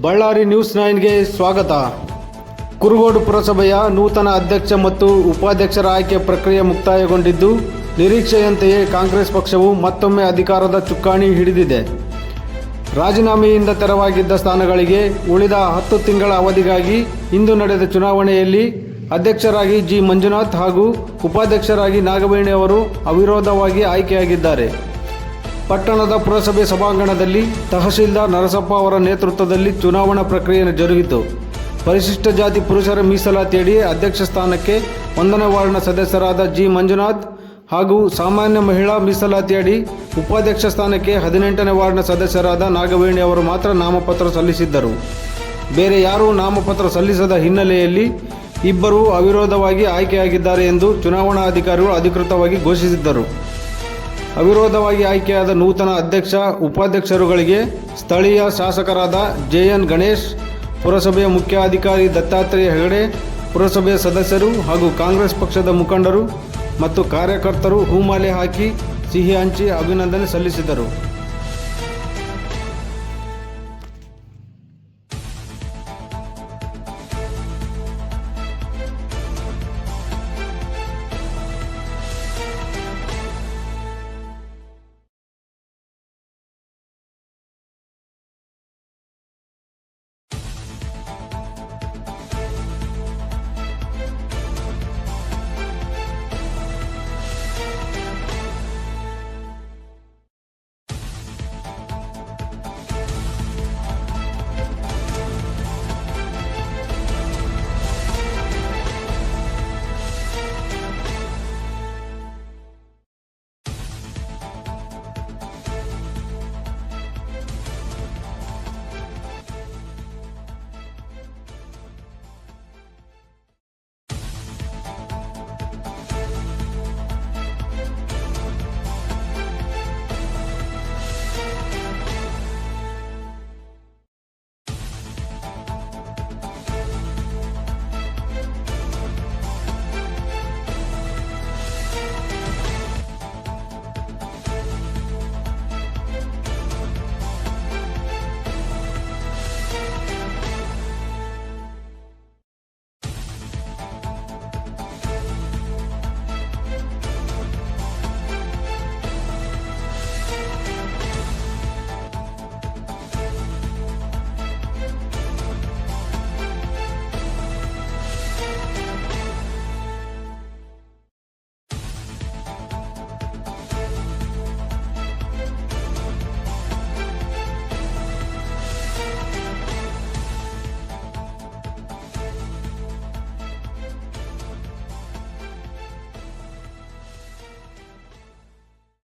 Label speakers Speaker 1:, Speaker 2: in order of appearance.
Speaker 1: Ballari news 9ಗೆ ಸ್ವಾಗತ. ಕುರುಗೋಡು ಪುರಸಭೆಯ ನೂತನ ಅಧ್ಯಕ್ಷ ಮತ್ತು ಉಪಾಧ್ಯಕ್ಷರ ಆಯ್ಕೆ ಪ್ರಕ್ರಿಯೆ ಮುಕ್ತಾಯಗೊಂಡಿದ್ದು, ನಿರೀಕ್ಷೆಯಂತೆಯೇ ಕಾಂಗ್ರೆಸ್ ಪಕ್ಷವು ಮತ್ತೊಮ್ಮೆ ಅಧಿಕಾರದ ಚುಕ್ಕಾಣಿ ಹಿಡಿದಿದೆ. ರಾಜೀನಾಮೆಯಿಂದ ತೆರವಾಗಿದ್ದ ಸ್ಥಾನಗಳಿಗೆ ಉಳಿದ 10 ತಿಂಗಳ ಅವಧಿಗಾಗಿ ಇಂದು ನಡೆದ ಚುನಾವಣೆಯಲ್ಲಿ ಅಧ್ಯಕ್ಷರಾಗಿ ಜಿ ಮಂಜುನಾಥ್ ಹಾಗೂ ಉಪಾಧ್ಯಕ್ಷರಾಗಿ ನಾಗವೇಣಿ ಅವರು ಅವಿರೋಧವಾಗಿ ಆಯ್ಕೆಯಾಗಿದ್ದಾರೆ. ಪಟ್ಟಣದ ಪುರಸಭೆ ಸಭಾಂಗಣದಲ್ಲಿ ತಹಶೀಲ್ದಾರ್ ನರಸಪ್ಪ ಅವರ ನೇತೃತ್ವದಲ್ಲಿ ಚುನಾವಣಾ ಪ್ರಕ್ರಿಯೆ ಜರುಗಿತು. ಪರಿಶಿಷ್ಟ ಜಾತಿ ಪುರುಷರ ಮೀಸಲಾತಿಯಡಿ ಅಧ್ಯಕ್ಷ ಸ್ಥಾನಕ್ಕೆ 1ನೇ ವಾರ್ಡ್ನ ಸದಸ್ಯರಾದ ಜಿ ಮಂಜುನಾಥ್ ಹಾಗೂ ಸಾಮಾನ್ಯ ಮಹಿಳಾ ಮೀಸಲಾತಿಯಡಿ ಉಪಾಧ್ಯಕ್ಷ ಸ್ಥಾನಕ್ಕೆ 18ನೇ ವಾರ್ಡ್ನ ಸದಸ್ಯರಾದ ನಾಗವೇಣಿ ಅವರು ಮಾತ್ರ ನಾಮಪತ್ರ ಸಲ್ಲಿಸಿದ್ದರು. ಬೇರೆ ಯಾರೂ ನಾಮಪತ್ರ ಸಲ್ಲಿಸದ ಹಿನ್ನೆಲೆಯಲ್ಲಿ ಇಬ್ಬರು ಅವಿರೋಧವಾಗಿ ಆಯ್ಕೆಯಾಗಿದ್ದಾರೆ ಎಂದು ಚುನಾವಣಾ ಅಧಿಕಾರಿಗಳು ಅಧಿಕೃತವಾಗಿ ಘೋಷಿಸಿದ್ದರು. ಅವಿರೋಧವಾಗಿ ಆಯ್ಕೆಯಾದ ನೂತನ ಅಧ್ಯಕ್ಷ ಉಪಾಧ್ಯಕ್ಷರುಗಳಿಗೆ ಸ್ಥಳೀಯ ಶಾಸಕರಾದ ಜೆಎನ್ ಗಣೇಶ್, ಪುರಸಭೆಯ ಮುಖ್ಯಾಧಿಕಾರಿ ದತ್ತಾತ್ರೇಯ ಹೆಗಡೆ, ಪುರಸಭೆಯ ಸದಸ್ಯರು ಹಾಗೂ ಕಾಂಗ್ರೆಸ್ ಪಕ್ಷದ ಮುಖಂಡರು ಮತ್ತು ಕಾರ್ಯಕರ್ತರು ಹೂಮಾಲೆ ಹಾಕಿ ಸಿಹಿ ಹಂಚಿ ಅಭಿನಂದನೆ ಸಲ್ಲಿಸಿದರು.